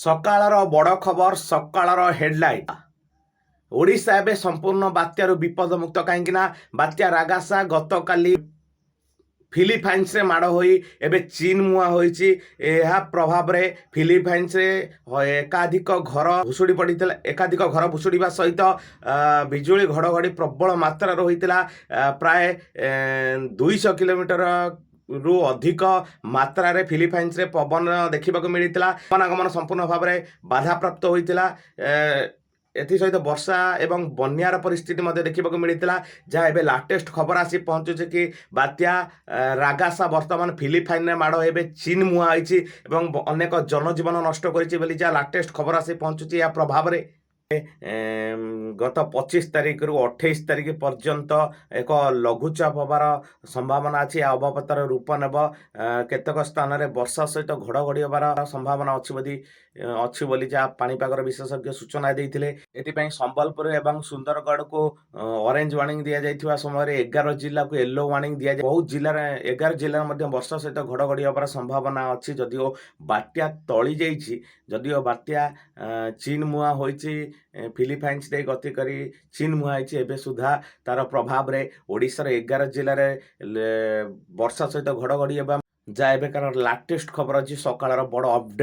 ସକାଳର ବଡ଼ ଖବର, ସକାଳର ହେଡଲାଇନ୍। ଓଡ଼ିଶା ଏବେ ସମ୍ପୂର୍ଣ୍ଣ ବାତ୍ୟାରୁ ବିପଦମୁକ୍ତ, କାହିଁକିନା ବାତ୍ୟା ରାଗାସା ଗତକାଲି ଫିଲିପାଇନ୍ସରେ ମାଡ଼ ହୋଇ ଏବେ ଚୀନ ମୁହାଁ ହୋଇଛି। ଏହା ପ୍ରଭାବରେ ଫିଲିପାଇନ୍ସରେ ଏକାଧିକ ଘର ଭୁଷୁଡ଼ି ପଡ଼ିଥିଲା। ଏକାଧିକ ଘର ଭୁଷୁଡ଼ିବା ସହିତ ବିଜୁଳି ଘଡ଼ଘଡ଼ି ପ୍ରବଳ ମାତ୍ରାରେ ହୋଇଥିଲା। ପ୍ରାୟ 200 କିଲୋମିଟର ରୁ ଅଧିକ ମାତ୍ରାରେ ଫିଲିପାଇନ୍ସରେ ପବନ ଦେଖିବାକୁ ମିଳିଥିଲା। ଗମନାଗମନ ସମ୍ପୂର୍ଣ୍ଣ ଭାବରେ ବାଧାପ୍ରାପ୍ତ ହୋଇଥିଲା। ଏଥିସହିତ ବର୍ଷା ଏବଂ ବନ୍ୟାର ପରିସ୍ଥିତି ମଧ୍ୟ ଦେଖିବାକୁ ମିଳିଥିଲା। ଯାହା ଏବେ ଲାଟେଷ୍ଟ ଖବର ଆସି ପହଞ୍ଚୁଛି କି ବାତ୍ୟା ରାଗାସା ବର୍ତ୍ତମାନ ଫିଲିପାଇନ୍ରେ ମାଡ଼ ଏବେ ଚୀନ ମୁହାଁ ହୋଇଛି ଏବଂ ଅନେକ ଜନଜୀବନ ନଷ୍ଟ କରିଛି ବୋଲି ଯାହା ଲାଟେଷ୍ଟ ଖବର ଆସି ପହଞ୍ଚୁଛି। ଏହା ପ୍ରଭାବରେ ଗତ 25 ତାରିଖରୁ 28 ତାରିଖ ପର୍ଯ୍ୟନ୍ତ ଏକ ଲଘୁଚାପ ହେବାର ସମ୍ଭାବନା ଅଛି। ଏହା ଅବପାତର ରୂପ ନେବ। କେତେକ ସ୍ଥାନରେ ବର୍ଷା ସହିତ ଘଡ଼ଘଡ଼ି ହେବାର ସମ୍ଭାବନା ଅଛି ବୋଲି ଯାହା ପାଣିପାଗର ବିଶେଷଜ୍ଞ ସୂଚନା ଦେଇଥିଲେ। ଏଥିପାଇଁ ସମ୍ବଲପୁର ଏବଂ ସୁନ୍ଦରଗଡ଼କୁ ଅରେଞ୍ଜ ୱାର୍ଣ୍ଣିଂ ଦିଆଯାଇଥିବା ସମୟରେ 11 ଜିଲ୍ଲାକୁ ୟେଲୋ ୱାର୍ଣ୍ଣିଂ ଦିଆଯାଏ। ବହୁତ ଜିଲ୍ଲାରେ 11 ଜିଲ୍ଲାରେ ମଧ୍ୟ ବର୍ଷା ସହିତ ଘଡ଼ଘଡ଼ି ହେବାର ସମ୍ଭାବନା ଅଛି। ଯଦିଓ ବାତ୍ୟା ଟଳି ଯାଇଛି, ଯଦିଓ ବାତ୍ୟା ଚୀନ ମୁହାଁ ହୋଇଛି, ଫିଲିପାଇନ୍ସ ଦେଇ ଗତି କରି ଚୀନ ମୁହାଁ ହୋଇଛି, ଏବେ ସୁଦ୍ଧା ତାର ପ୍ରଭାବରେ ଓଡ଼ିଶାର 11 ଜିଲ୍ଲାରେ ବର୍ଷା ସହିତ ଘଡ଼ଘଡ଼ି ହେବା ଯାହା ଏବେକାର ଲାଟେଷ୍ଟ ଖବର ଅଛି। ସକାଳର ବଡ଼ ଅପଡେଟ୍।